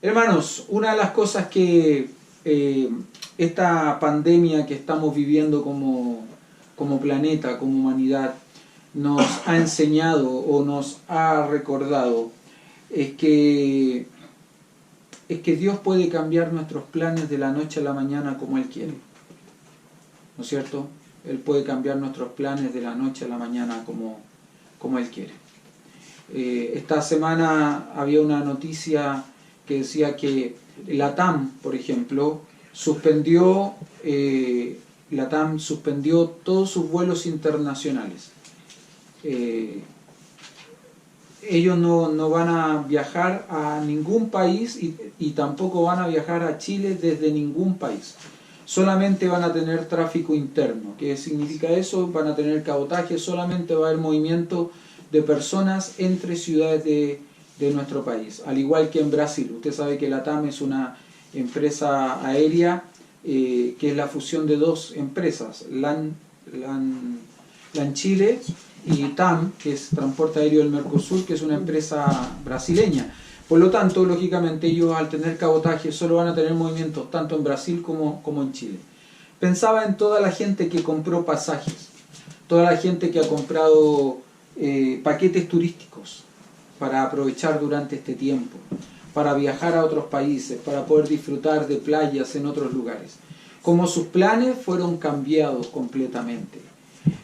Hermanos, una de las cosas que esta pandemia que estamos viviendo como planeta, como humanidad, nos ha enseñado o nos ha recordado es que Dios puede cambiar nuestros planes de la noche a la mañana como Él quiere. ¿No es cierto? Él puede cambiar nuestros planes de la noche a la mañana como Él quiere. Esta semana había una noticia que decía que LATAM, por ejemplo, suspendió todos sus vuelos internacionales. Ellos no van a viajar a ningún país y tampoco van a viajar a Chile desde ningún país. Solamente van a tener tráfico interno. ¿Qué significa eso? Van a tener cabotaje, solamente va a haber movimiento de personas entre ciudades de nuestro país. Al igual que en Brasil. Usted sabe que LATAM es una empresa aérea que es la fusión de dos empresas, LAN Chile y TAM, que es Transporte Aéreo del Mercosur, que es una empresa brasileña. Por lo tanto, lógicamente, ellos al tener cabotaje solo van a tener movimientos tanto en Brasil como en Chile. Pensaba en toda la gente que compró pasajes, toda la gente que ha comprado paquetes turísticos para aprovechar durante este tiempo, para viajar a otros países, para poder disfrutar de playas en otros lugares. Como sus planes fueron cambiados completamente.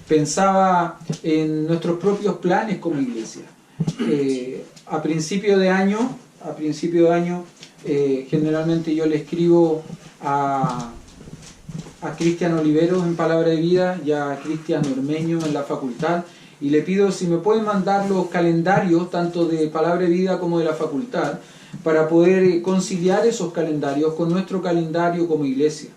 Pensaba en nuestros propios planes como iglesia. A principio de año, generalmente yo le escribo a Cristian Oliveros en Palabra de Vida y a Cristian Ormeño en la facultad, y le pido si me pueden mandar los calendarios tanto de Palabra de Vida como de la facultad para poder conciliar esos calendarios con nuestro calendario como iglesia.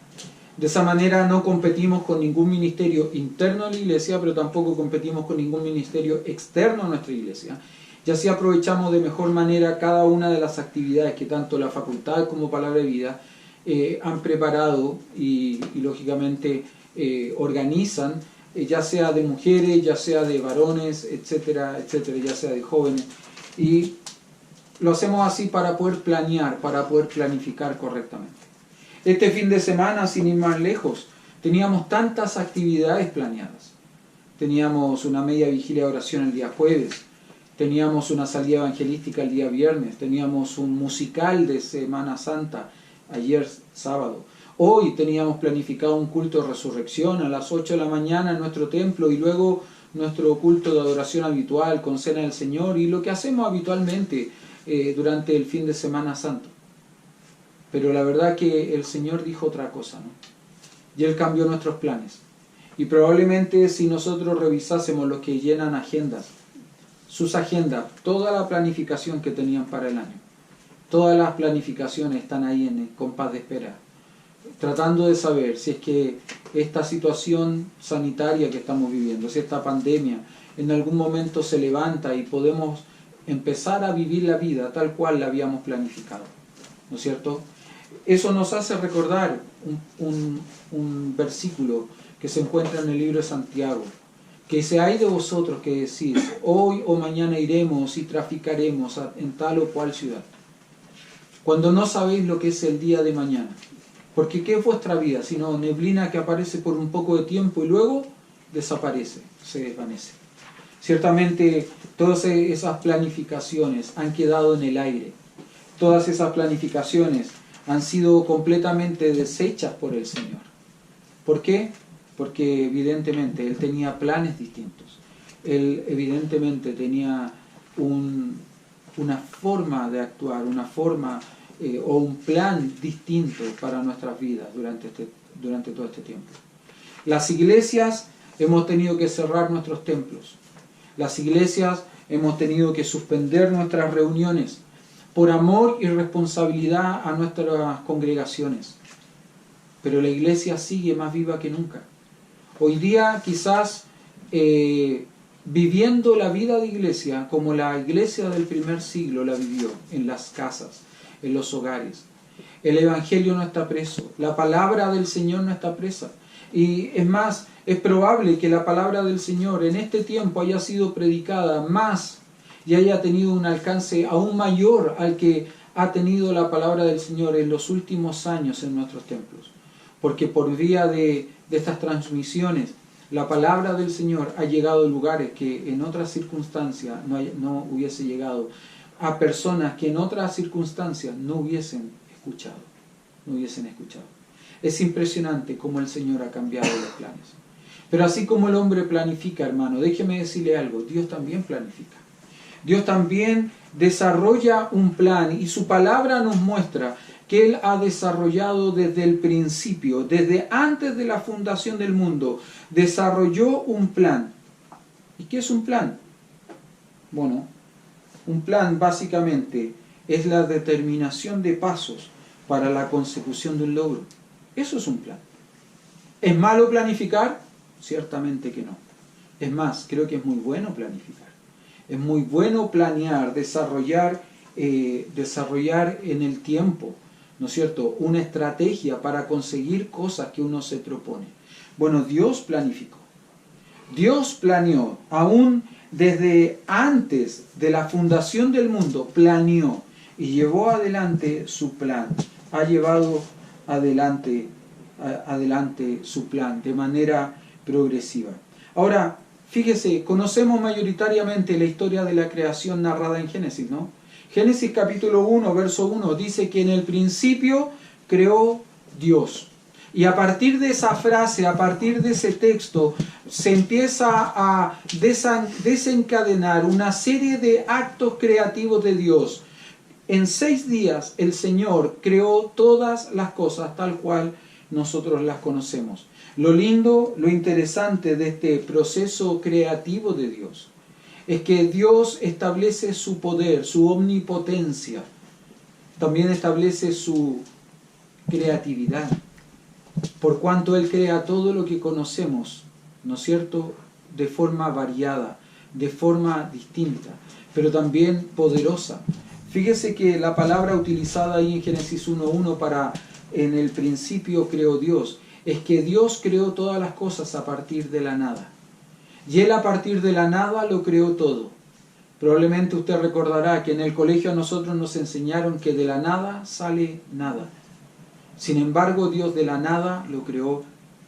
De esa manera no competimos con ningún ministerio interno de la iglesia, pero tampoco competimos con ningún ministerio externo a nuestra iglesia. Y así aprovechamos de mejor manera cada una de las actividades que tanto la facultad como Palabra de Vida han preparado y lógicamente organizan, ya sea de mujeres, ya sea de varones, etcétera, etcétera, ya sea de jóvenes. Y lo hacemos así para poder planear, para poder planificar correctamente. Este fin de semana, sin ir más lejos, teníamos tantas actividades planeadas. Teníamos una media vigilia de oración el día jueves, teníamos una salida evangelística el día viernes, teníamos un musical de Semana Santa ayer sábado. Hoy teníamos planificado un culto de resurrección a las 8 de la mañana en nuestro templo y luego nuestro culto de adoración habitual con Cena del Señor y lo que hacemos habitualmente durante el fin de Semana Santo. Pero la verdad que el Señor dijo otra cosa, ¿no? Y Él cambió nuestros planes. Y probablemente si nosotros revisásemos los que llenan agendas, sus agendas, toda la planificación que tenían para el año, todas las planificaciones están ahí en compás de espera, tratando de saber si es que esta situación sanitaria que estamos viviendo, si esta pandemia en algún momento se levanta y podemos empezar a vivir la vida tal cual la habíamos planificado, ¿no es cierto? Eso nos hace recordar un versículo que se encuentra en el libro de Santiago, que dice: hay de vosotros que decís, hoy o mañana iremos y traficaremos en tal o cual ciudad, cuando no sabéis lo que es el día de mañana. Porque ¿qué es vuestra vida? Sino neblina que aparece por un poco de tiempo y luego desaparece, se desvanece. Ciertamente todas esas planificaciones han quedado en el aire. Todas esas planificaciones han sido completamente deshechas por el Señor. ¿Por qué? Porque evidentemente Él tenía planes distintos. Él evidentemente tenía una forma de actuar, una forma o un plan distinto para nuestras vidas durante todo este tiempo. Las iglesias hemos tenido que cerrar nuestros templos. Las iglesias hemos tenido que suspender nuestras reuniones por amor y responsabilidad a nuestras congregaciones. Pero la iglesia sigue más viva que nunca. Hoy día quizás viviendo la vida de iglesia como la iglesia del primer siglo la vivió, en las casas, en los hogares. El evangelio no está preso, la palabra del Señor no está presa. Y es más, es probable que la palabra del Señor en este tiempo haya sido predicada más y haya tenido un alcance aún mayor al que ha tenido la palabra del Señor en los últimos años en nuestros templos. Porque por vía de estas transmisiones, la palabra del Señor ha llegado a lugares que en otras circunstancias no hubiese llegado, a personas que en otras circunstancias no hubiesen escuchado. Es impresionante cómo el Señor ha cambiado los planes. Pero así como el hombre planifica, hermano, déjeme decirle algo, Dios también planifica. Dios también desarrolla un plan y su palabra nos muestra que Él ha desarrollado desde el principio, desde antes de la fundación del mundo, desarrolló un plan. ¿Y qué es un plan? Bueno, un plan básicamente es la determinación de pasos para la consecución de un logro. Eso es un plan. ¿Es malo planificar? Ciertamente que no. Es más, creo que es muy bueno planificar. Es muy bueno planear, desarrollar en el tiempo, ¿no es cierto?, una estrategia para conseguir cosas que uno se propone. Bueno, Dios planificó. Dios planeó, aún desde antes de la fundación del mundo, planeó y llevó adelante su plan. Ha llevado adelante su plan de manera progresiva. Ahora, fíjese, conocemos mayoritariamente la historia de la creación narrada en Génesis, ¿no? Génesis capítulo 1, verso 1, dice que en el principio creó Dios. Y a partir de esa frase, a partir de ese texto, se empieza a desencadenar una serie de actos creativos de Dios. En 6 días el Señor creó todas las cosas tal cual nosotros las conocemos. Lo lindo, lo interesante de este proceso creativo de Dios es que Dios establece su poder, su omnipotencia. También establece su creatividad. Por cuanto Él crea todo lo que conocemos, ¿no es cierto?, de forma variada, de forma distinta, pero también poderosa. Fíjese que la palabra utilizada ahí en Génesis 1.1 para en el principio creó Dios, es que Dios creó todas las cosas a partir de la nada. Y Él a partir de la nada lo creó todo. Probablemente usted recordará que en el colegio a nosotros nos enseñaron que de la nada sale nada. Sin embargo, Dios de la nada lo creó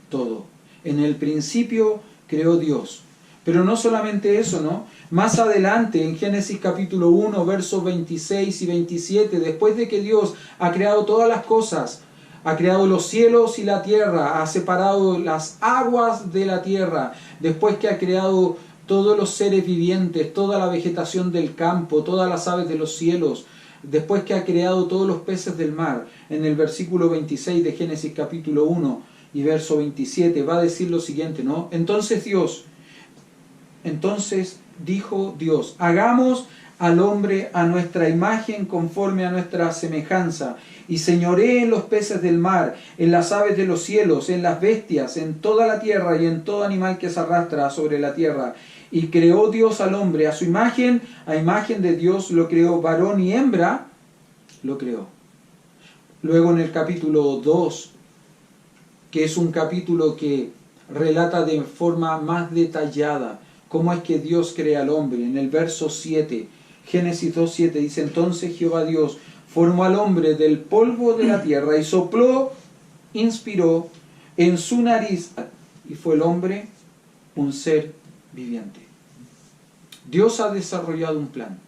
todo. En el principio creó Dios. Pero no solamente eso, ¿no? Más adelante, en Génesis capítulo 1, versos 26 y 27, después de que Dios ha creado todas las cosas, ha creado los cielos y la tierra, ha separado las aguas de la tierra, después que ha creado todos los seres vivientes, toda la vegetación del campo, todas las aves de los cielos, después que ha creado todos los peces del mar, en el versículo 26 de Génesis capítulo 1 y verso 27, va a decir lo siguiente, ¿no? Entonces dijo Dios, hagamos al hombre a nuestra imagen conforme a nuestra semejanza, y señoree en los peces del mar, en las aves de los cielos, en las bestias, en toda la tierra y en todo animal que se arrastra sobre la tierra. Y creó Dios al hombre a su imagen, a imagen de Dios lo creó, varón y hembra lo creó. Luego en el capítulo 2, que es un capítulo que relata de forma más detallada cómo es que Dios crea al hombre, en el verso 7, Génesis 2.7 dice, entonces Jehová Dios formó al hombre del polvo de la tierra y sopló, inspiró en su nariz, y fue el hombre un ser viviente. Dios ha desarrollado un plan,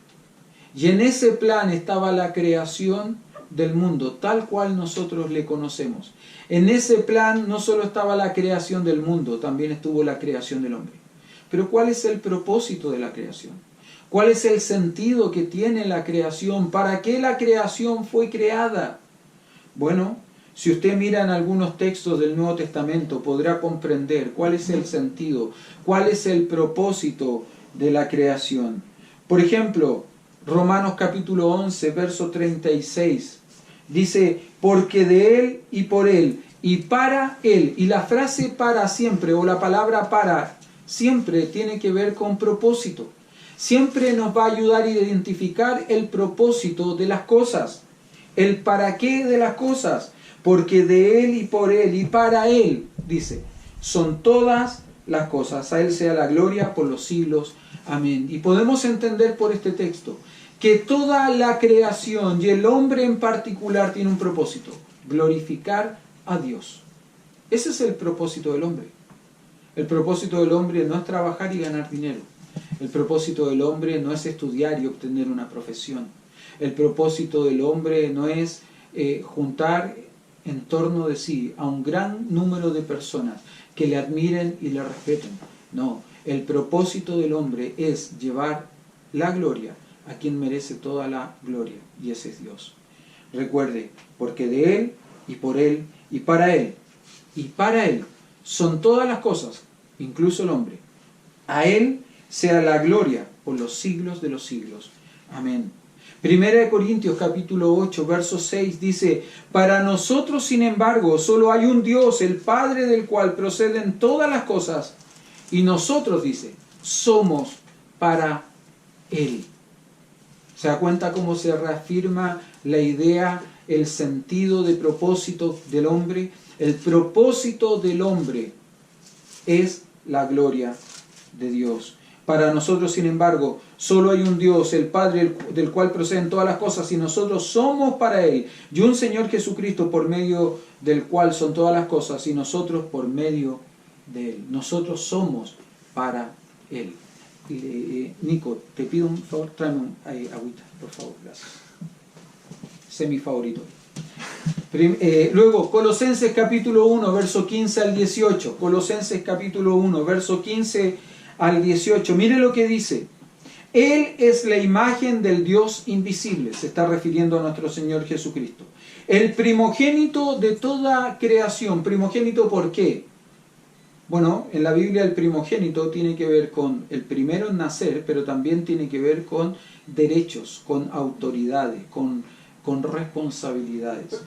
y en ese plan estaba la creación del mundo, tal cual nosotros le conocemos. En ese plan no solo estaba la creación del mundo, también estuvo la creación del hombre. Pero ¿cuál es el propósito de la creación? ¿Cuál es el sentido que tiene la creación? ¿Para qué la creación fue creada? Bueno, si usted mira en algunos textos del Nuevo Testamento, podrá comprender cuál es el sentido, cuál es el propósito de la creación. Por ejemplo, Romanos capítulo 11, verso 36, dice, porque de Él y por Él y para Él, y la frase para siempre, o la palabra para siempre, tiene que ver con propósito. Siempre nos va a ayudar a identificar el propósito de las cosas, el para qué de las cosas, porque de Él y por Él y para Él, dice, son todas las cosas. A Él sea la gloria por los siglos. Amén. Y podemos entender por este texto que toda la creación y el hombre en particular tiene un propósito: glorificar a Dios. Ese es el propósito del hombre. El propósito del hombre no es trabajar y ganar dinero. El propósito del hombre no es estudiar y obtener una profesión. El propósito del hombre no es juntar en torno de sí a un gran número de personas que le admiren y le respeten. No, el propósito del hombre es llevar la gloria a quien merece toda la gloria, y ese es Dios. Recuerde, porque de Él, y por Él, y para Él son todas las cosas, incluso el hombre. A Él sea la gloria por los siglos de los siglos. Amén. Primera de Corintios capítulo 8, verso 6 dice: para nosotros, sin embargo, solo hay un Dios, el Padre, del cual proceden todas las cosas, y nosotros, dice, somos para Él. ¿Se da cuenta cómo se reafirma la idea, el sentido de propósito del hombre? El propósito del hombre es la gloria de Dios. Para nosotros, sin embargo, solo hay un Dios, el Padre, del cual proceden todas las cosas, y nosotros somos para Él, y un Señor Jesucristo, por medio del cual son todas las cosas, y nosotros por medio de Él. Nosotros somos para Él. Nico, te pido un favor, tráeme agüita, por favor, gracias. Ese es mi favorito. Luego, Colosenses capítulo 1, verso 15 al 18. Colosenses capítulo 1, verso 15 al 18. Mire lo que dice: Él es la imagen del Dios invisible. Se está refiriendo a nuestro Señor Jesucristo. El primogénito de toda creación. ¿Primogénito por qué? Bueno, en la Biblia el primogénito tiene que ver con el primero en nacer, pero también tiene que ver con derechos, con autoridades, con responsabilidades.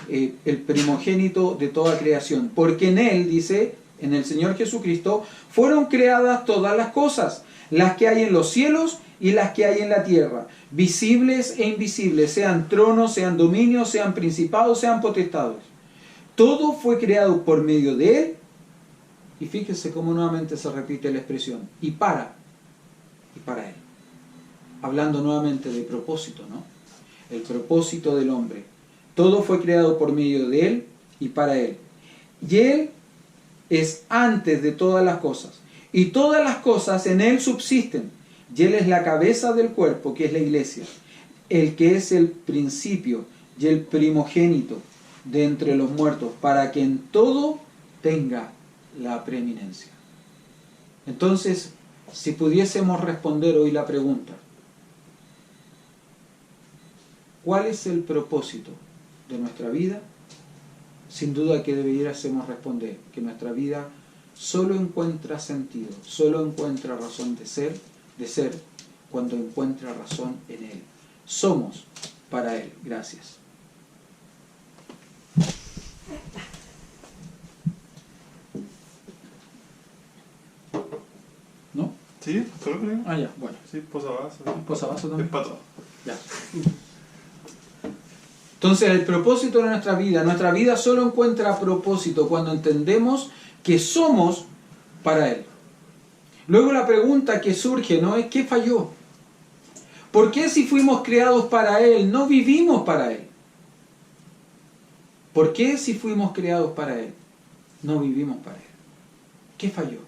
El primogénito de toda creación. Porque en Él, dice, en el Señor Jesucristo, fueron creadas todas las cosas, las que hay en los cielos y las que hay en la tierra, visibles e invisibles, sean tronos, sean dominios, sean principados, sean potestades. Todo fue creado por medio de Él. Y fíjese cómo nuevamente se repite la expresión, y para Él. Hablando nuevamente de propósito, ¿no? El propósito del hombre. Todo fue creado por medio de Él y para Él. Y Él es antes de todas las cosas. Y todas las cosas en Él subsisten. Y Él es la cabeza del cuerpo, que es la iglesia. El que es el principio y el primogénito de entre los muertos, para que en todo tenga la preeminencia. Entonces, si pudiésemos responder hoy la pregunta: ¿cuál es el propósito de nuestra vida? Sin duda que debiéramos responder que nuestra vida solo encuentra sentido, solo encuentra razón de ser cuando encuentra razón en Él. Somos para Él. Gracias. ¿No? Sí, solo creo. Ah, ya, bueno. Sí, posavasos. ¿Posavasos también? Es para todo. Ya. Entonces, el propósito de nuestra vida solo encuentra propósito cuando entendemos que somos para Él. Luego la pregunta que surge, ¿no?, es: ¿qué falló? ¿Por qué, si fuimos creados para Él, no vivimos para Él? ¿Por qué, si fuimos creados para Él, no vivimos para Él? ¿Qué falló?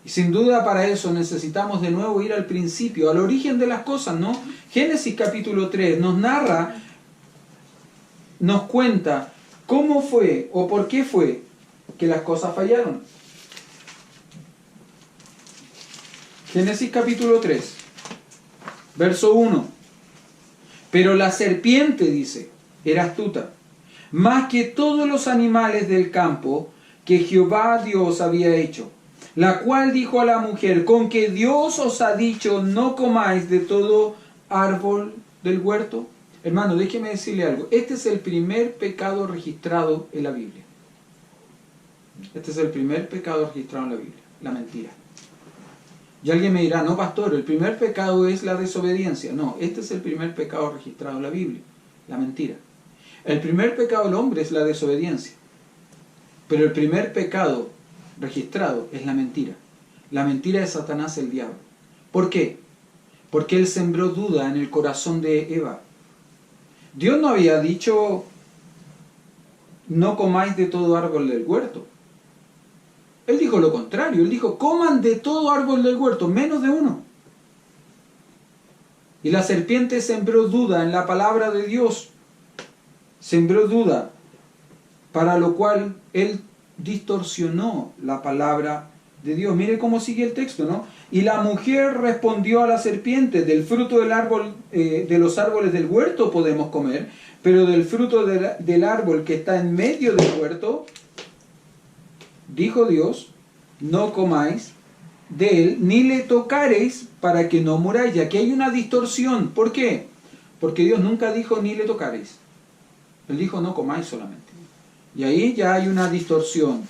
Y sin duda para eso necesitamos de nuevo ir al principio, al origen de las cosas, ¿no? Génesis capítulo 3 nos narra, nos cuenta cómo fue o por qué fue que las cosas fallaron. Génesis capítulo 3, verso 1. Pero la serpiente, dice, era astuta, más que todos los animales del campo que Jehová Dios había hecho, la cual dijo a la mujer: ¿con que Dios os ha dicho no comáis de todo árbol del huerto? Hermano, déjeme decirle algo. Este es el primer pecado registrado en la Biblia. Este es el primer pecado registrado en la Biblia, la mentira. Y alguien me dirá: no, pastor, el primer pecado es la desobediencia. No, este es el primer pecado registrado en la Biblia, la mentira. El primer pecado del hombre es la desobediencia. Pero el primer pecado registrado es la mentira. La mentira de Satanás, el diablo. ¿Por qué? porque él sembró duda en el corazón de Eva. Dios no había dicho, no comáis de todo árbol del huerto. Él dijo lo contrario, él dijo, coman de todo árbol del huerto, menos de uno. Y la serpiente sembró duda en la palabra de Dios, sembró duda, para lo cual él distorsionó la palabra de Dios. Mire cómo sigue el texto, ¿no? Y la mujer respondió a la serpiente, del fruto del árbol, de los árboles del huerto podemos comer, pero del fruto del árbol que está en medio del huerto, dijo Dios, no comáis de él, ni le tocaréis para que no muráis. Y aquí hay una distorsión. ¿Por qué? Porque Dios nunca dijo ni le tocaréis. Él dijo no comáis solamente. Y ahí ya hay una distorsión,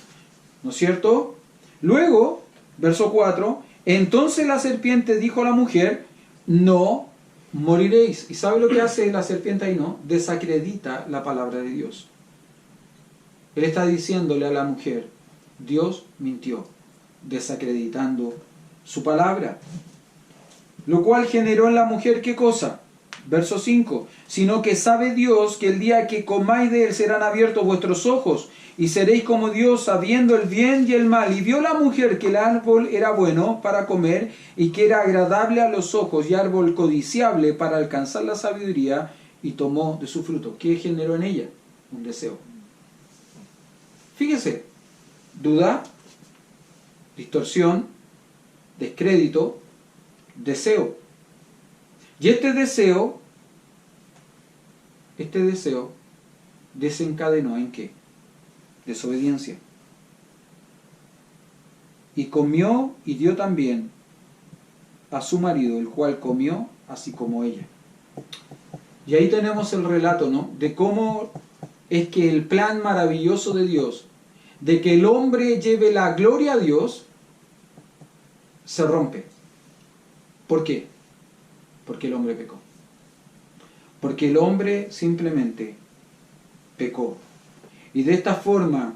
¿no es cierto? Luego, verso 4, entonces la serpiente dijo a la mujer, no moriréis. ¿Y sabe lo que hace la serpiente ahí? No, desacredita la palabra de Dios. Él está diciéndole a la mujer, Dios mintió, desacreditando su palabra. Lo cual generó en la mujer, ¿qué cosa? Verso 5, sino que sabe Dios que el día que comáis de él serán abiertos vuestros ojos y seréis como Dios sabiendo el bien y el mal. Y vio la mujer que el árbol era bueno para comer y que era agradable a los ojos y árbol codiciable para alcanzar la sabiduría y tomó de su fruto. ¿Qué generó en ella? Un deseo. Fíjese, duda, distorsión, descrédito, deseo. Y este deseo desencadenó ¿en qué? Desobediencia. Y comió y dio también a su marido, el cual comió así como ella. Y ahí tenemos el relato, ¿no? De cómo es que el plan maravilloso de Dios, de que el hombre lleve la gloria a Dios, se rompe. ¿Por qué? Porque el hombre pecó. Porque el hombre simplemente pecó. Y de esta forma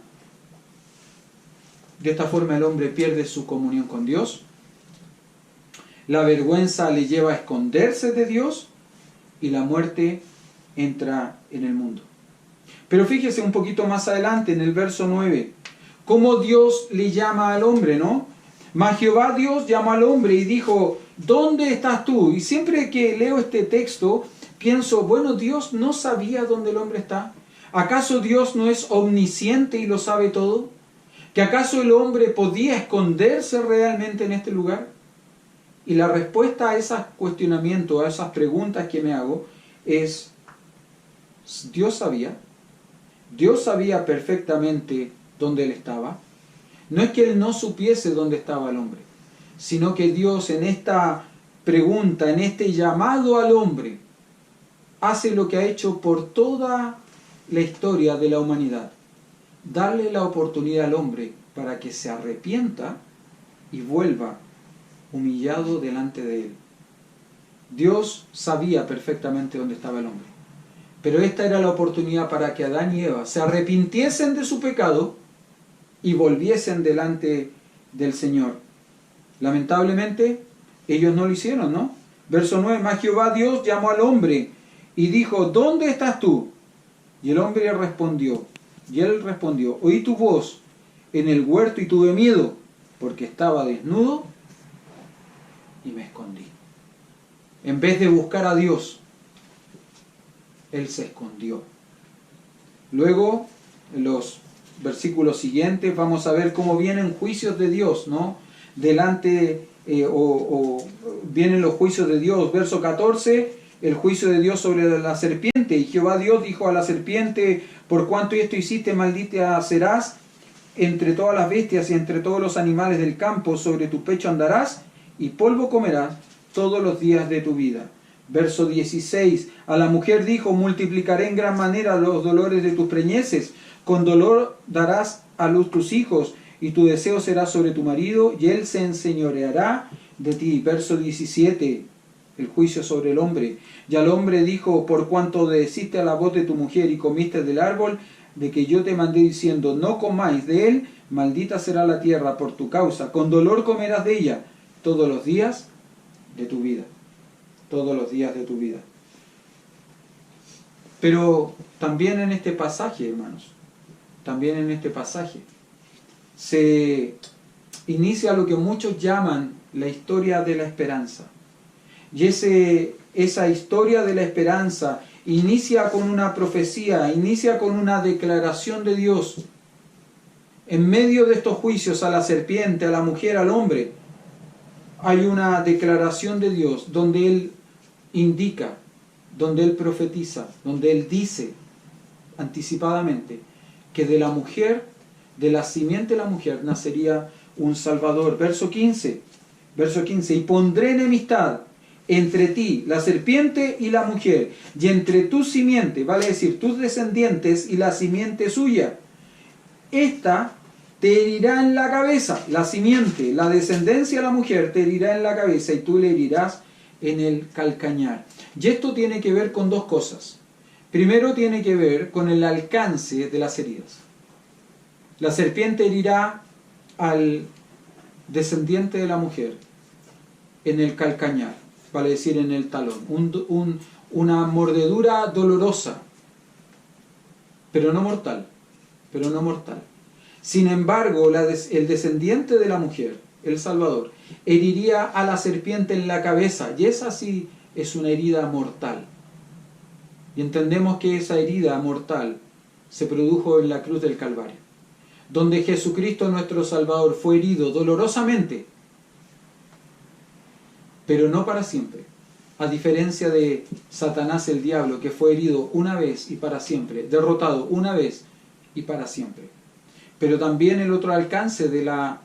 el hombre pierde su comunión con Dios. La vergüenza le lleva a esconderse de Dios y la muerte entra en el mundo. Pero fíjese un poquito más adelante en el verso 9, cómo Dios le llama al hombre, ¿no? Mas Jehová Dios llamó al hombre y dijo, ¿dónde estás tú? Y siempre que leo este texto, pienso, bueno, Dios no sabía dónde el hombre está. ¿Acaso Dios no es omnisciente y lo sabe todo? ¿Que acaso el hombre podía esconderse realmente en este lugar? Y la respuesta a esos cuestionamientos, a esas preguntas que me hago, es, Dios sabía. Dios sabía perfectamente dónde él estaba. No es que él no supiese dónde estaba el hombre, sino que Dios en esta pregunta, en este llamado al hombre, hace lo que ha hecho por toda la historia de la humanidad. Darle la oportunidad al hombre para que se arrepienta y vuelva humillado delante de él. Dios sabía perfectamente dónde estaba el hombre. Pero esta era la oportunidad para que Adán y Eva se arrepintiesen de su pecado y volviesen delante del Señor. Lamentablemente, ellos no lo hicieron, ¿no? Verso 9, mas Jehová Dios llamó al hombre y dijo, ¿dónde estás tú? Y el hombre respondió, y él respondió, oí tu voz en el huerto y tuve miedo, porque estaba desnudo y me escondí. En vez de buscar a Dios, él se escondió. Luego, en los versículos siguientes, vamos a ver cómo vienen juicios de Dios, ¿no? Delante, vienen los juicios de Dios. Verso 14, el juicio de Dios sobre la serpiente. Y Jehová Dios dijo a la serpiente, por cuanto esto hiciste, maldita serás entre todas las bestias y entre todos los animales del campo, sobre tu pecho andarás, y polvo comerás todos los días de tu vida. Verso 16, a la mujer dijo, multiplicaré en gran manera los dolores de tus preñeces, con dolor darás a luz tus hijos, y tu deseo será sobre tu marido, y él se enseñoreará de ti. Verso 17, el juicio sobre el hombre. Y al hombre dijo, por cuanto obedeciste a la voz de tu mujer y comiste del árbol de que yo te mandé diciendo, no comáis de él, maldita será la tierra por tu causa, con dolor comerás de ella todos los días de tu vida. todos los días de tu vida. Pero también en este pasaje, hermanos, también en este pasaje, se inicia lo que muchos llaman la historia de la esperanza. Y esa historia de la esperanza inicia con una profecía, inicia con una declaración de Dios. En medio de estos juicios a la serpiente, a la mujer, al hombre, hay una declaración de Dios donde Él indica, donde Él profetiza, donde Él dice anticipadamente que de la mujer, de la simiente de la mujer, nacería un Salvador. Verso 15, y pondré enemistad entre ti, la serpiente y la mujer, y entre tu simiente, vale decir, tus descendientes y la simiente suya. Esta te herirá en la cabeza, la simiente, la descendencia de la mujer te herirá en la cabeza y tú le herirás en el calcañar. Y esto tiene que ver con dos cosas. Primero tiene que ver con el alcance de las heridas. La serpiente herirá al descendiente de la mujer en el calcañar, vale decir en el talón. Una mordedura dolorosa, pero no mortal. Sin embargo, el descendiente de la mujer, el Salvador, heriría a la serpiente en la cabeza, y esa sí es una herida mortal. Y entendemos que esa herida mortal se produjo en la cruz del Calvario, donde Jesucristo nuestro Salvador fue herido dolorosamente, pero no para siempre. A diferencia de Satanás el diablo, que fue herido una vez y para siempre, derrotado una vez y para siempre. Pero también el otro alcance de la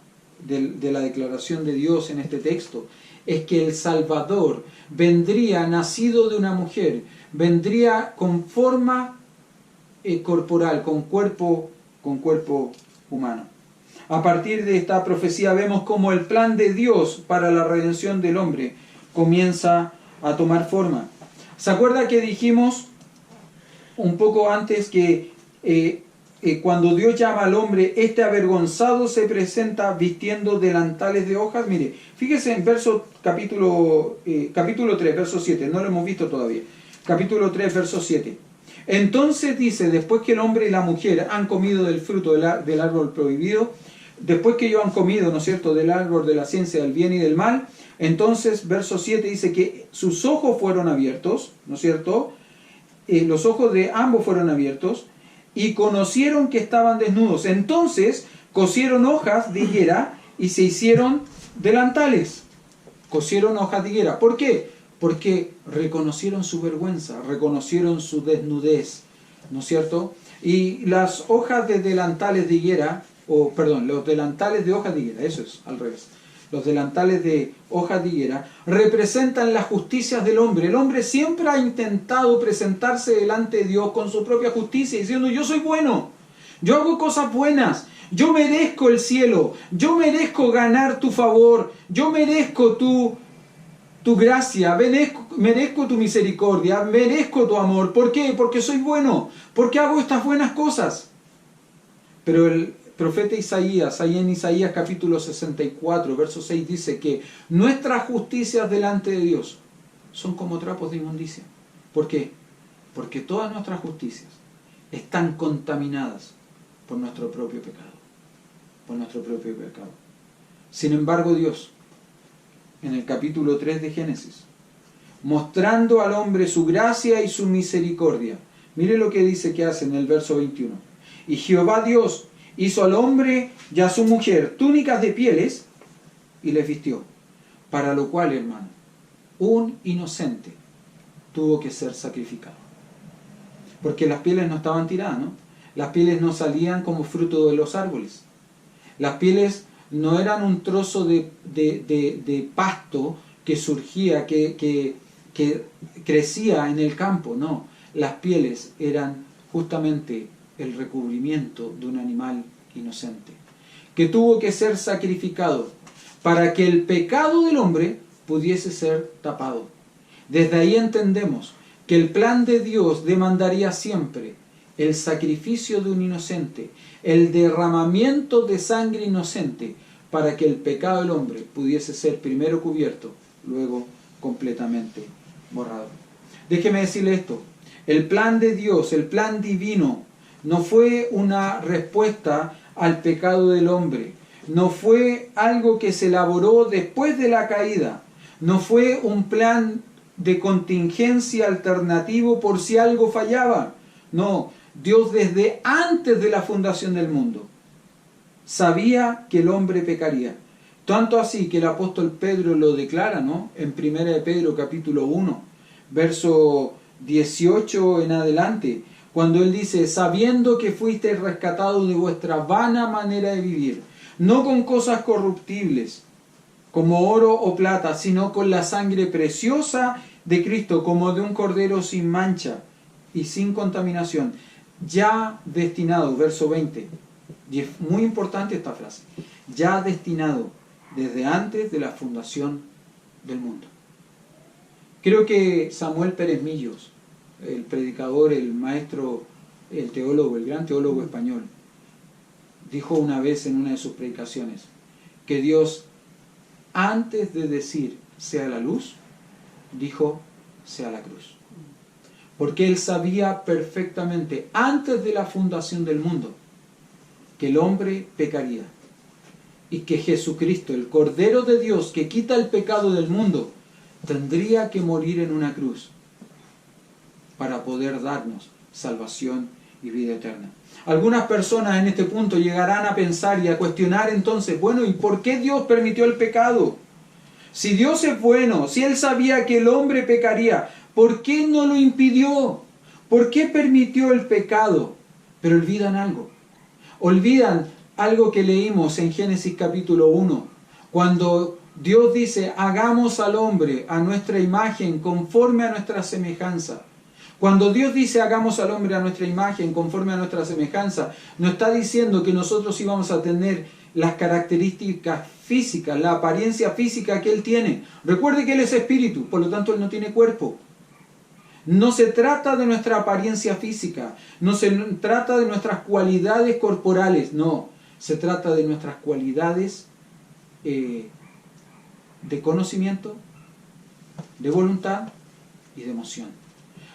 declaración de Dios en este texto es que el Salvador vendría nacido de una mujer, vendría con forma corporal, con cuerpo humano. A partir de esta profecía vemos cómo el plan de Dios para la redención del hombre comienza a tomar forma. ¿Se acuerda que dijimos un poco antes que cuando Dios llama al hombre, este avergonzado se presenta vistiendo delantales de hojas? Mire, fíjese en capítulo 3, verso 7, no lo hemos visto todavía. Capítulo 3, verso 7. Entonces dice, después que el hombre y la mujer han comido del fruto del árbol prohibido, después que ellos han comido, ¿no es cierto?, del árbol de la ciencia del bien y del mal, entonces, verso 7 dice que sus ojos fueron abiertos, ¿no es cierto? Los ojos de ambos fueron abiertos, y conocieron que estaban desnudos. Entonces cosieron hojas de higuera y se hicieron delantales. Cosieron hojas de higuera. ¿Por qué? Porque reconocieron su vergüenza, reconocieron su desnudez, ¿no es cierto? Y las hojas de delantales de higuera, los delantales de hojas de higuera, eso es, al revés. Los delantales de hojas de higuera representan las justicias del hombre. El hombre siempre ha intentado presentarse delante de Dios con su propia justicia, diciendo: yo soy bueno, yo hago cosas buenas, yo merezco el cielo, yo merezco ganar tu favor, yo merezco tu gracia, merezco tu misericordia, merezco tu amor. ¿Por qué? Porque soy bueno, porque hago estas buenas cosas. Pero el profeta Isaías, ahí en Isaías capítulo 64, verso 6, dice que nuestras justicias delante de Dios son como trapos de inmundicia. ¿Por qué? Porque todas nuestras justicias están contaminadas por nuestro propio pecado. Sin embargo, Dios, en el capítulo 3 de Génesis, mostrando al hombre su gracia y su misericordia, mire lo que dice que hace en el verso 21. Y Jehová Dios hizo al hombre y a su mujer túnicas de pieles y les vistió. Para lo cual, hermano, un inocente tuvo que ser sacrificado. Porque las pieles no estaban tiradas, ¿no? Las pieles no salían como fruto de los árboles. Las pieles no eran un trozo de pasto que surgía, que crecía en el campo, no. Las pieles eran justamente el recubrimiento de un animal inocente, que tuvo que ser sacrificado para que el pecado del hombre pudiese ser tapado. Desde ahí entendemos que el plan de Dios demandaría siempre el sacrificio de un inocente, el derramamiento de sangre inocente, para que el pecado del hombre pudiese ser primero cubierto, luego completamente borrado. Déjeme decirle esto. El plan de Dios, el plan divino, no fue una respuesta al pecado del hombre. No fue algo que se elaboró después de la caída. No fue un plan de contingencia alternativo por si algo fallaba. No, Dios desde antes de la fundación del mundo sabía que el hombre pecaría. Tanto así que el apóstol Pedro lo declara, ¿no? En 1 de Pedro capítulo 1, verso 18 en adelante, cuando él dice: sabiendo que fuisteis rescatados de vuestra vana manera de vivir, no con cosas corruptibles, como oro o plata, sino con la sangre preciosa de Cristo, como de un cordero sin mancha y sin contaminación, ya destinado, verso 20, y es muy importante esta frase, ya destinado desde antes de la fundación del mundo. Creo que Samuel Pérez Millos, el predicador, el maestro, el teólogo, el gran teólogo español, dijo una vez en una de sus predicaciones que Dios, antes de decir sea la luz, dijo sea la cruz. Porque Él sabía perfectamente, antes de la fundación del mundo, que el hombre pecaría. Y que Jesucristo, el Cordero de Dios que quita el pecado del mundo, tendría que morir en una cruz para poder darnos salvación y vida eterna. Algunas personas en este punto llegarán a pensar y a cuestionar entonces, bueno, ¿y por qué Dios permitió el pecado? Si Dios es bueno, si Él sabía que el hombre pecaría, ¿por qué no lo impidió? ¿Por qué permitió el pecado? Pero olvidan algo. Olvidan algo que leímos en Génesis capítulo 1, cuando Dios dice: hagamos al hombre a nuestra imagen, conforme a nuestra semejanza. Cuando Dios dice hagamos al hombre a nuestra imagen, conforme a nuestra semejanza, no está diciendo que nosotros íbamos a tener las características físicas, la apariencia física que Él tiene. Recuerde que Él es espíritu, por lo tanto Él no tiene cuerpo. No se trata de nuestra apariencia física, no se trata de nuestras cualidades corporales, no. Se trata de nuestras cualidades de conocimiento, de voluntad y de emoción.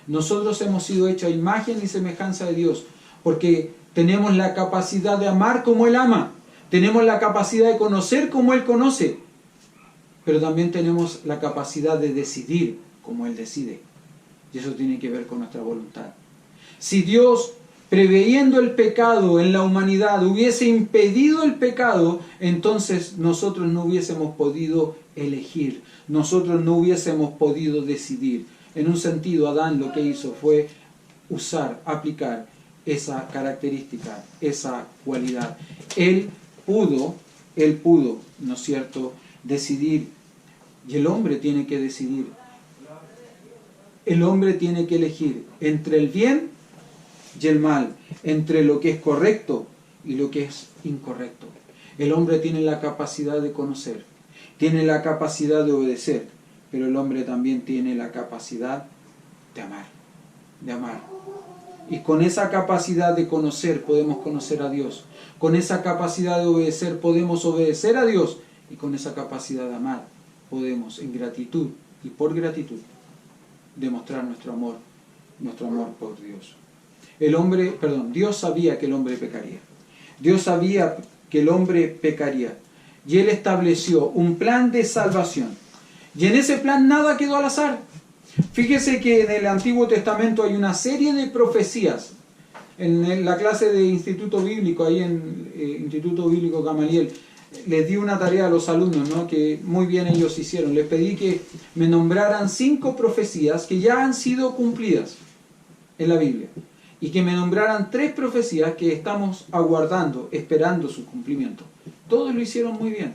Nosotros hemos sido hechos a imagen y semejanza de Dios porque tenemos la capacidad de amar como Él ama, tenemos la capacidad de conocer como Él conoce, pero también tenemos la capacidad de decidir como Él decide. Y eso tiene que ver con nuestra voluntad. Si Dios, preveyendo el pecado en la humanidad, hubiese impedido el pecado, entonces nosotros no hubiésemos podido elegir, nosotros no hubiésemos podido decidir. En un sentido, Adán lo que hizo fue usar, aplicar esa característica, esa cualidad. Él pudo, ¿no es cierto?, decidir. Y el hombre tiene que decidir. El hombre tiene que elegir entre el bien y el mal, entre lo que es correcto y lo que es incorrecto. El hombre tiene la capacidad de conocer, tiene la capacidad de obedecer, pero el hombre también tiene la capacidad de amar, de amar. Y con esa capacidad de conocer podemos conocer a Dios. Con esa capacidad de obedecer podemos obedecer a Dios. Y con esa capacidad de amar podemos, en gratitud y por gratitud, demostrar nuestro amor por Dios. Dios sabía que el hombre pecaría. Dios sabía que el hombre pecaría. Y Él estableció un plan de salvación. Y en ese plan nada quedó al azar. Fíjese que en el Antiguo Testamento hay una serie de profecías. En la clase de Instituto Bíblico, ahí en Instituto Bíblico Gamaliel, les di una tarea a los alumnos, ¿no?, que muy bien ellos hicieron. Les pedí que me nombraran 5 profecías que ya han sido cumplidas en la Biblia. Y que me nombraran 3 profecías que estamos aguardando, esperando su cumplimiento. Todos lo hicieron muy bien.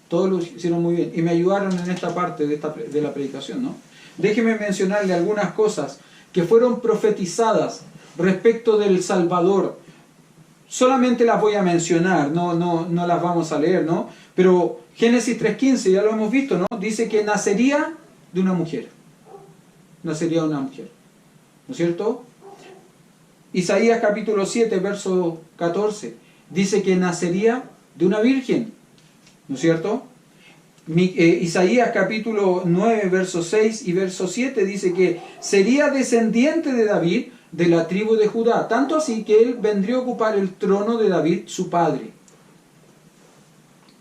Todos lo hicieron muy bien. Y me ayudaron en esta parte de la predicación, ¿no? Déjeme mencionarle algunas cosas que fueron profetizadas respecto del Salvador. Solamente las voy a mencionar, no las vamos a leer, ¿no? Pero Génesis 3:15, ya lo hemos visto, ¿no? Dice que nacería de una mujer. Nacería de una mujer. ¿No es cierto? Isaías capítulo 7, verso 14, dice que nacería de una virgen. ¿No es cierto? Isaías capítulo 9, verso 6 y verso 7 dice que sería descendiente de David, de la tribu de Judá, tanto así que él vendría a ocupar el trono de David, su padre.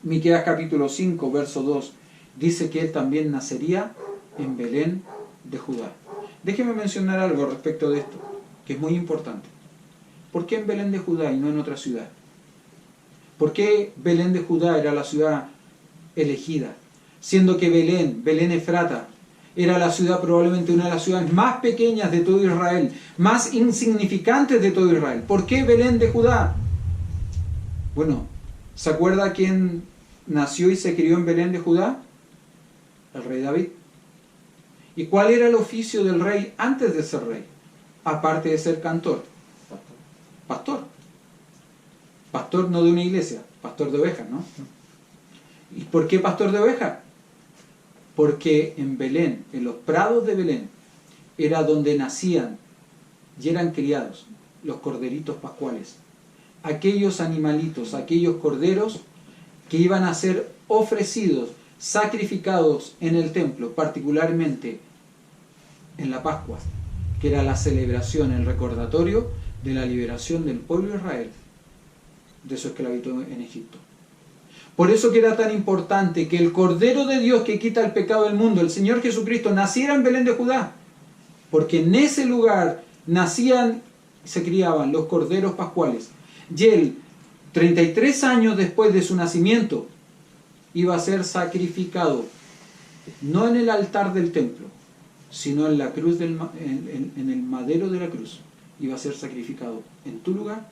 Miqueas capítulo 5, verso 2 dice que él también nacería en Belén de Judá. Déjeme mencionar algo respecto de esto, que es muy importante. ¿Por qué en Belén de Judá y no en otra ciudad? ¿Por qué Belén de Judá era la ciudad elegida? Siendo que Belén Efrata, era la ciudad, probablemente una de las ciudades más pequeñas de todo Israel, más insignificantes de todo Israel. ¿Por qué Belén de Judá? Bueno, ¿se acuerda quién nació y se crió en Belén de Judá? El rey David. ¿Y cuál era el oficio del rey antes de ser rey? Aparte de ser cantor. Pastor. Pastor no de una iglesia, pastor de ovejas, ¿no? ¿Y por qué pastor de ovejas? Porque en Belén, en los prados de Belén, era donde nacían y eran criados los corderitos pascuales. Aquellos animalitos, aquellos corderos que iban a ser ofrecidos, sacrificados en el templo, particularmente en la Pascua, que era la celebración, el recordatorio de la liberación del pueblo de Israel de su esclavitud en Egipto. Por eso que era tan importante que el Cordero de Dios que quita el pecado del mundo, el Señor Jesucristo, naciera en Belén de Judá, porque en ese lugar nacían y se criaban los corderos pascuales. Y él, 33 años después de su nacimiento, iba a ser sacrificado, no en el altar del templo, sino en la cruz en el madero de la cruz. Iba a ser sacrificado en tu lugar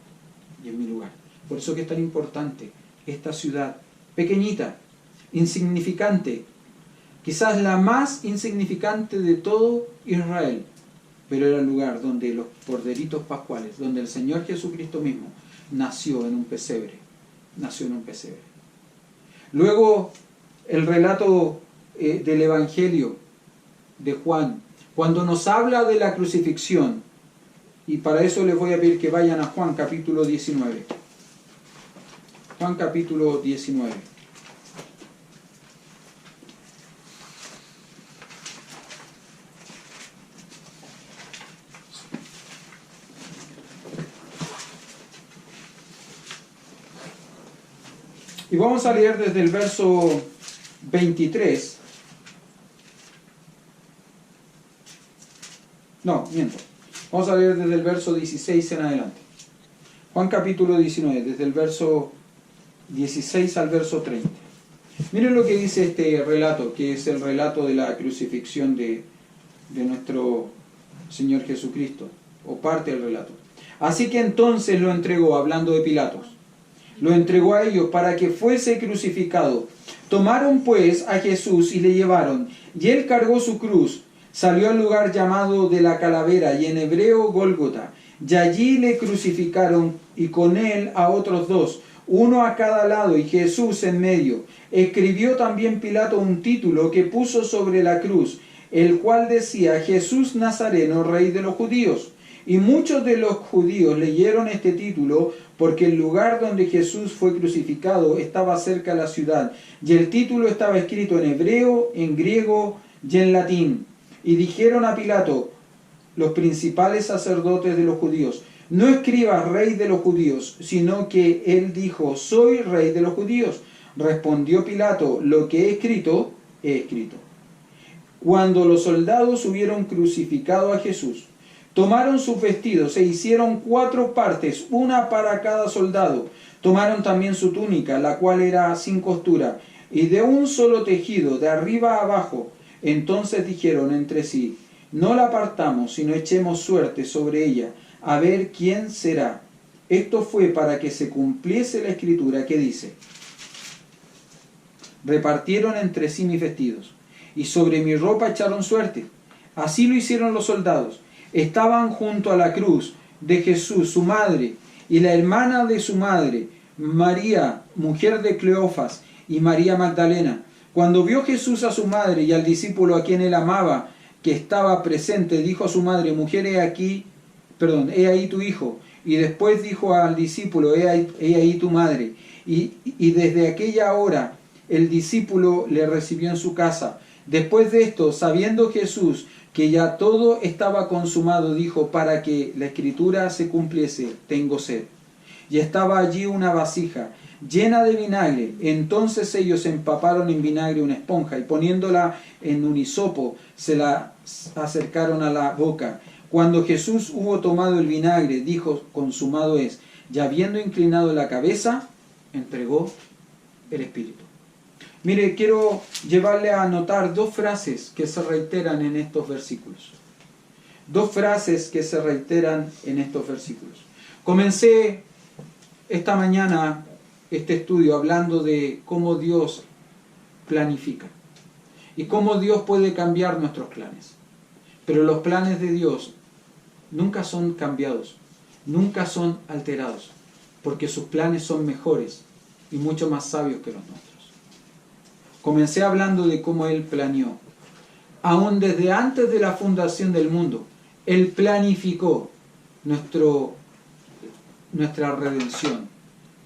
y en mi lugar. Por eso que es tan importante esta ciudad pequeñita, insignificante, quizás la más insignificante de todo Israel, pero era el lugar donde los corderitos pascuales, donde el Señor Jesucristo mismo nació en un pesebre. Nació en un pesebre. Luego, el relato del Evangelio de Juan, cuando nos habla de la crucifixión, y para eso les voy a pedir que vayan a Juan capítulo 19. Juan capítulo 19. Y vamos a leer desde el verso 23. No, miento. Vamos a leer desde el verso 16 en adelante. Juan capítulo 19, desde el verso 16 al verso 30. Miren lo que dice este relato, que es el relato de la crucifixión de nuestro Señor Jesucristo, o parte del relato. Así que entonces lo entregó, hablando de Pilatos, lo entregó a ellos para que fuese crucificado. Tomaron pues a Jesús y le llevaron, y él cargó su cruz, salió al lugar llamado de la calavera, y en hebreo Gólgota, y allí le crucificaron, y con él a otros dos, uno a cada lado y Jesús en medio. Escribió también Pilato un título que puso sobre la cruz, el cual decía: Jesús Nazareno, Rey de los Judíos. Y muchos de los judíos leyeron este título porque el lugar donde Jesús fue crucificado estaba cerca de la ciudad, y el título estaba escrito en hebreo, en griego y en latín. Y dijeron a Pilato los principales sacerdotes de los judíos: no escribas Rey de los Judíos, sino que él dijo: soy Rey de los Judíos. Respondió Pilato: lo que he escrito, he escrito. Cuando los soldados hubieron crucificado a Jesús, tomaron sus vestidos e hicieron 4 partes, una para cada soldado. Tomaron también su túnica, la cual era sin costura, y de un solo tejido, de arriba a abajo. Entonces dijeron entre sí: no la partamos, sino echemos suerte sobre ella, a ver quién será. Esto fue para que se cumpliese la escritura que dice: repartieron entre sí mis vestidos, y sobre mi ropa echaron suerte. Así lo hicieron los soldados. Estaban junto a la cruz de Jesús su madre, y la hermana de su madre, María, mujer de Cleofas, y María Magdalena. Cuando vio Jesús a su madre y al discípulo a quien él amaba, que estaba presente, dijo a su madre: mujer, he ahí tu hijo. Y después dijo al discípulo: he ahí tu madre. Y desde aquella hora el discípulo le recibió en su casa. Después de esto, sabiendo Jesús que ya todo estaba consumado, dijo: para que la escritura se cumpliese, tengo sed. Y estaba allí una vasija llena de vinagre. Entonces ellos empaparon en vinagre una esponja y poniéndola en un hisopo, se la acercaron a la boca. Cuando Jesús hubo tomado el vinagre, dijo: consumado es. Y habiendo inclinado la cabeza, entregó el Espíritu. Mire, quiero llevarle a notar dos frases que se reiteran en estos versículos. Dos frases que se reiteran en estos versículos. Comencé esta mañana este estudio hablando de cómo Dios planifica y cómo Dios puede cambiar nuestros planes. Pero los planes de Dios nunca son cambiados, nunca son alterados, porque sus planes son mejores y mucho más sabios que los nuestros. Comencé hablando de cómo Él planeó. Aún desde antes de la fundación del mundo, Él planificó nuestra redención,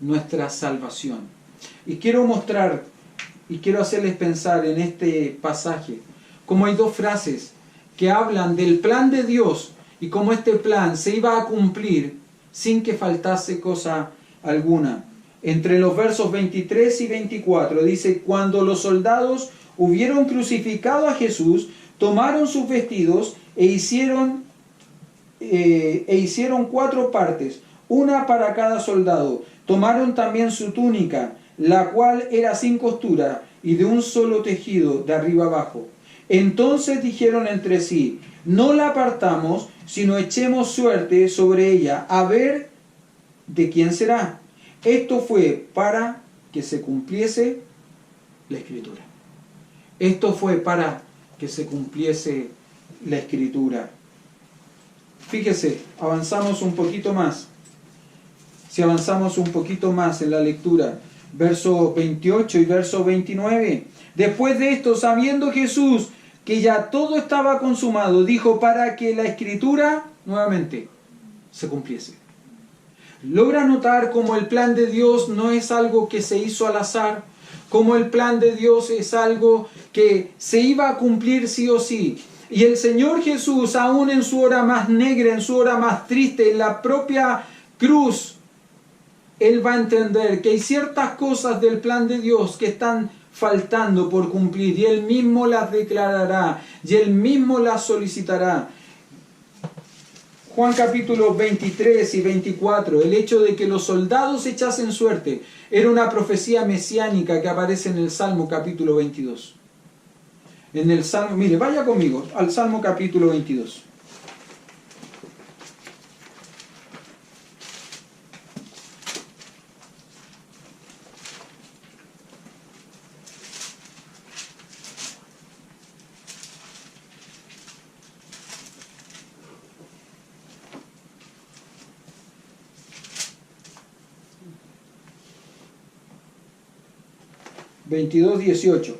nuestra salvación. Y quiero mostrar y quiero hacerles pensar en este pasaje cómo hay dos frases que hablan del plan de Dios y cómo este plan se iba a cumplir sin que faltase cosa alguna. Entre los versos 23 y 24 dice: cuando los soldados hubieron crucificado a Jesús, tomaron sus vestidos e hicieron 4 partes, una para cada soldado. Tomaron también su túnica, la cual era sin costura y de un solo tejido de arriba abajo. Entonces dijeron entre sí: no la apartamos, sino echemos suerte sobre ella, a ver de quién será. Esto fue para que se cumpliese la Escritura. Esto fue para que se cumpliese la Escritura. Fíjese, avanzamos un poquito más. Si avanzamos un poquito más en la lectura, verso 28 y verso 29. Después de esto, sabiendo Jesús que ya todo estaba consumado, dijo: para que la Escritura, nuevamente, se cumpliese. Logra notar cómo el plan de Dios no es algo que se hizo al azar, cómo el plan de Dios es algo que se iba a cumplir sí o sí. Y el Señor Jesús, aún en su hora más negra, en su hora más triste, en la propia cruz, Él va a entender que hay ciertas cosas del plan de Dios que están faltando por cumplir, y Él mismo las declarará, y Él mismo las solicitará. Juan capítulo 23 y 24, el hecho de que los soldados echasen suerte, era una profecía mesiánica que aparece en el Salmo capítulo 22. En el Salmo, mire, vaya conmigo al Salmo capítulo 22. (22:18)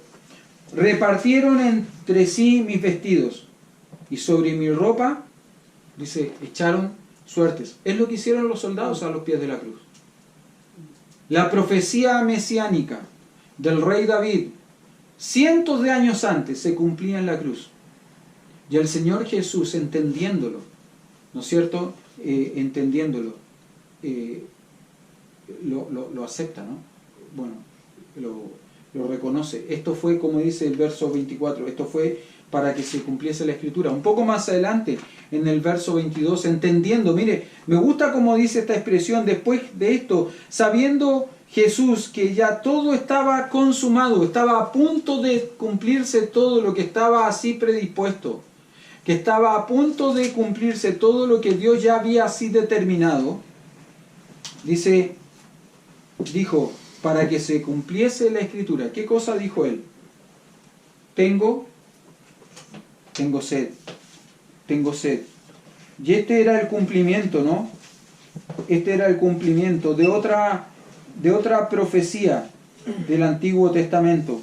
repartieron entre sí mis vestidos y sobre mi ropa, dice, echaron suertes. Es lo que hicieron los soldados a los pies de la cruz. La profecía mesiánica del rey David, cientos de años antes, se cumplía en la cruz. Y el Señor Jesús, entendiéndolo, ¿no es cierto? Entendiéndolo, lo acepta, ¿no? Bueno, lo reconoce. Esto fue, como dice el verso 24, esto fue para que se cumpliese la Escritura. Un poco más adelante, en el verso 22, entendiendo, mire, me gusta como dice esta expresión: después de esto, sabiendo Jesús que ya todo estaba consumado, estaba a punto de cumplirse todo lo que estaba así predispuesto, que estaba a punto de cumplirse todo lo que Dios ya había así determinado, dijo, para que se cumpliese la Escritura. ¿Qué cosa dijo él? Tengo sed. Tengo sed. Y este era el cumplimiento, ¿no? Este era el cumplimiento de otra profecía del Antiguo Testamento.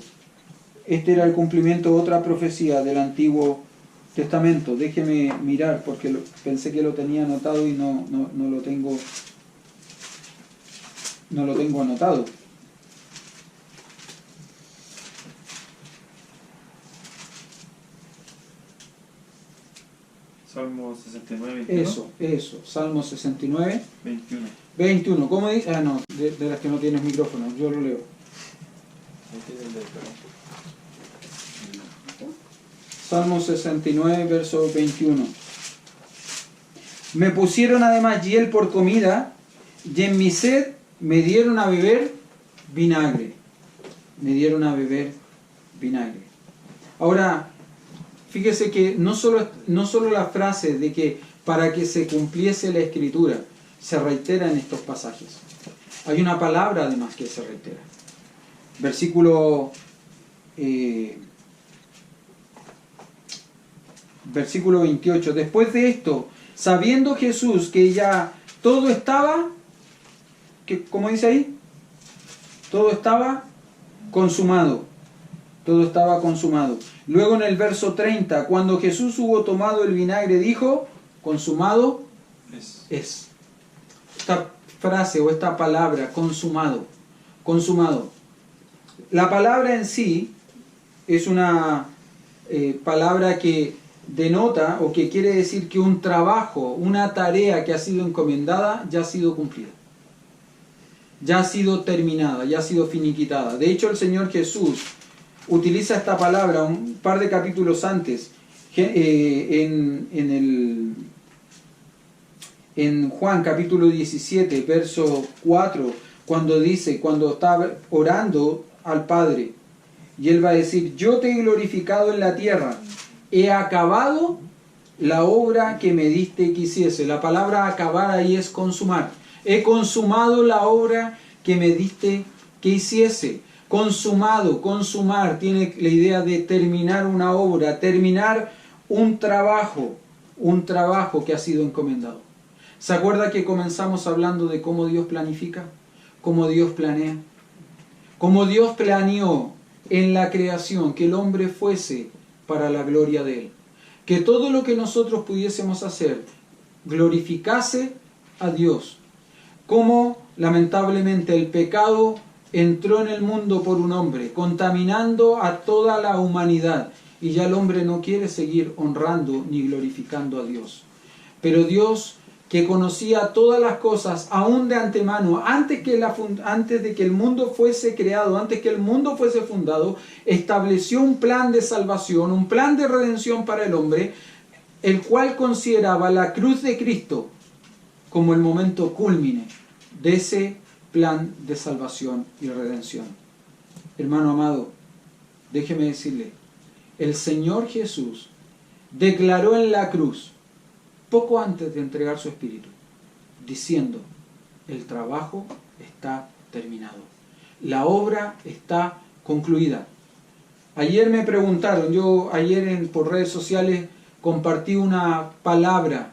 Este era el cumplimiento de otra profecía del Antiguo Testamento. Déjeme mirar porque pensé que lo tenía anotado y no lo tengo anotado. Salmo 69, 21. Eso. Salmo 69. 21. 21. ¿Cómo dice? Ah, no, de las que no tienes micrófono, yo lo leo. Salmo 69, verso 21. Me pusieron además hiel por comida, y en mi sed me dieron a beber vinagre. Me dieron a beber vinagre. Ahora, fíjese que no solo la frase de que para que se cumpliese la escritura se reitera en estos pasajes. Hay una palabra además que se reitera. Versículo 28. Después de esto, sabiendo Jesús que ya todo estaba, ¿cómo dice ahí? Todo estaba consumado. Todo estaba consumado. Luego en el verso 30, cuando Jesús hubo tomado el vinagre, dijo, consumado es. Esta frase o esta palabra, consumado. Consumado. La palabra en sí es una palabra que denota o que quiere decir que un trabajo, una tarea que ha sido encomendada ya ha sido cumplida. Ya ha sido terminada, ya ha sido finiquitada. De hecho, el Señor Jesús utiliza esta palabra un par de capítulos antes, en Juan capítulo 17, verso 4, cuando está orando al Padre, y Él va a decir, yo te he glorificado en la tierra, he acabado la obra que me diste que hiciese. La palabra acabar ahí es consumar. He consumado la obra que me diste que hiciese. Consumado, consumar, tiene la idea de terminar una obra, terminar un trabajo que ha sido encomendado. ¿Se acuerda que comenzamos hablando de cómo Dios planifica? ¿Cómo Dios planea? ¿Cómo Dios planeó en la creación que el hombre fuese para la gloria de Él? Que todo lo que nosotros pudiésemos hacer glorificase a Dios. Cómo lamentablemente el pecado entró en el mundo por un hombre, contaminando a toda la humanidad, y ya el hombre no quiere seguir honrando ni glorificando a Dios. Pero Dios, que conocía todas las cosas aún de antemano, antes de que el mundo fuese creado, antes que el mundo fuese fundado, estableció un plan de salvación, un plan de redención para el hombre, el cual consideraba la cruz de Cristo como el momento cúlmine de ese plan de salvación y redención. Hermano amado, déjeme decirle, el Señor Jesús declaró en la cruz, poco antes de entregar su espíritu, diciendo, el trabajo está terminado, la obra está concluida. Ayer me preguntaron, por redes sociales compartí una palabra,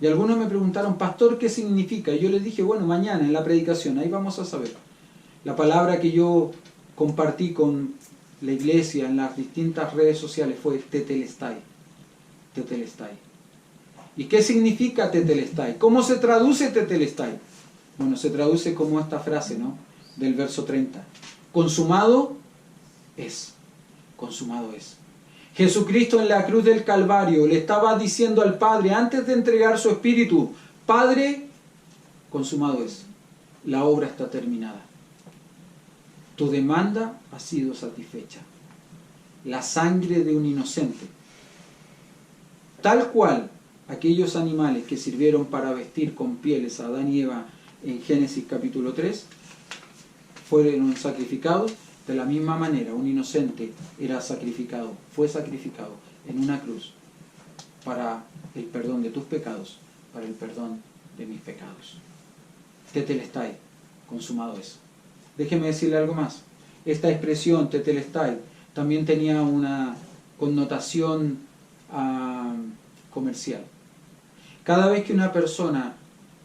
y algunos me preguntaron, pastor, ¿qué significa? Y yo les dije, bueno, mañana en la predicación, ahí vamos a saber. La palabra que yo compartí con la iglesia en las distintas redes sociales fue tetelestai. Tetelestai. ¿Y qué significa tetelestai? ¿Cómo se traduce tetelestai? Bueno, se traduce como esta frase, ¿no? Del verso 30. Consumado es. Consumado es. Jesucristo en la cruz del Calvario le estaba diciendo al Padre, antes de entregar su espíritu, Padre, consumado es. La obra está terminada. Tu demanda ha sido satisfecha. La sangre de un inocente, tal cual aquellos animales que sirvieron para vestir con pieles a Adán y Eva en Génesis capítulo 3, fueron sacrificados. De la misma manera, un inocente fue sacrificado en una cruz para el perdón de tus pecados, para el perdón de mis pecados. Tetelestai, consumado es. Déjeme decirle algo más. Esta expresión, tetelestai, también tenía una connotación comercial. Cada vez que una persona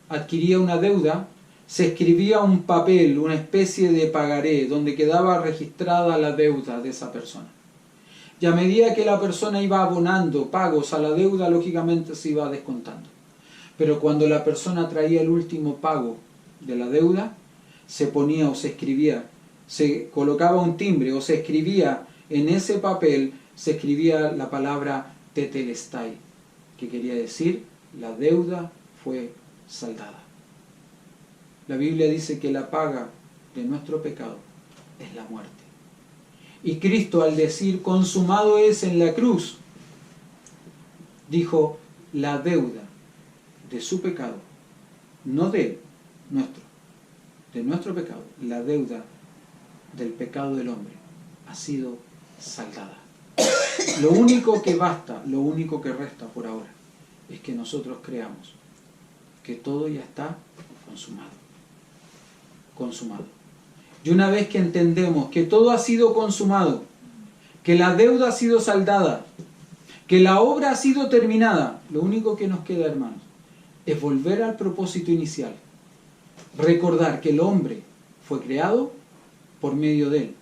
adquiría una deuda, se escribía un papel, una especie de pagaré, donde quedaba registrada la deuda de esa persona. Y a medida que la persona iba abonando pagos a la deuda, lógicamente se iba descontando. Pero cuando la persona traía el último pago de la deuda, se ponía o se escribía, se colocaba un timbre o se escribía en ese papel, se escribía la palabra tetelestai. que quería decir la deuda fue saldada. La Biblia dice que la paga de nuestro pecado es la muerte. Y Cristo, al decir consumado es en la cruz, dijo la deuda de su pecado, no de nuestro pecado, la deuda del pecado del hombre ha sido saldada. Lo único que basta, lo único que resta por ahora, es que nosotros creamos que todo ya está consumado. Consumado. Y una vez que entendemos que todo ha sido consumado, que la deuda ha sido saldada, que la obra ha sido terminada, lo único que nos queda, hermanos, es volver al propósito inicial. Recordar que el hombre fue creado por medio de él,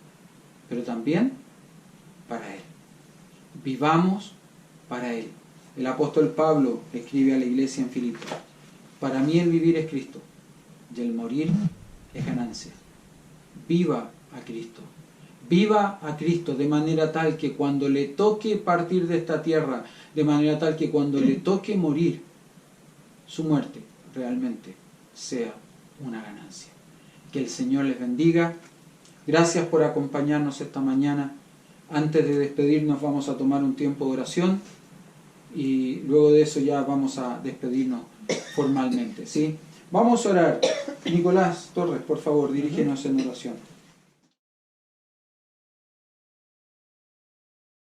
pero también para él. Vivamos para él. El apóstol Pablo escribe a la iglesia en Filipos: para mí el vivir es Cristo y el morir es ganancia. Viva a Cristo. Viva a Cristo de manera tal que cuando le toque partir de esta tierra, de manera tal que cuando le toque morir, su muerte realmente sea una ganancia. Que el Señor les bendiga. Gracias por acompañarnos esta mañana. Antes de despedirnos vamos a tomar un tiempo de oración y luego de eso ya vamos a despedirnos formalmente, ¿sí? Vamos a orar. Nicolás Torres, por favor, dirígenos en oración.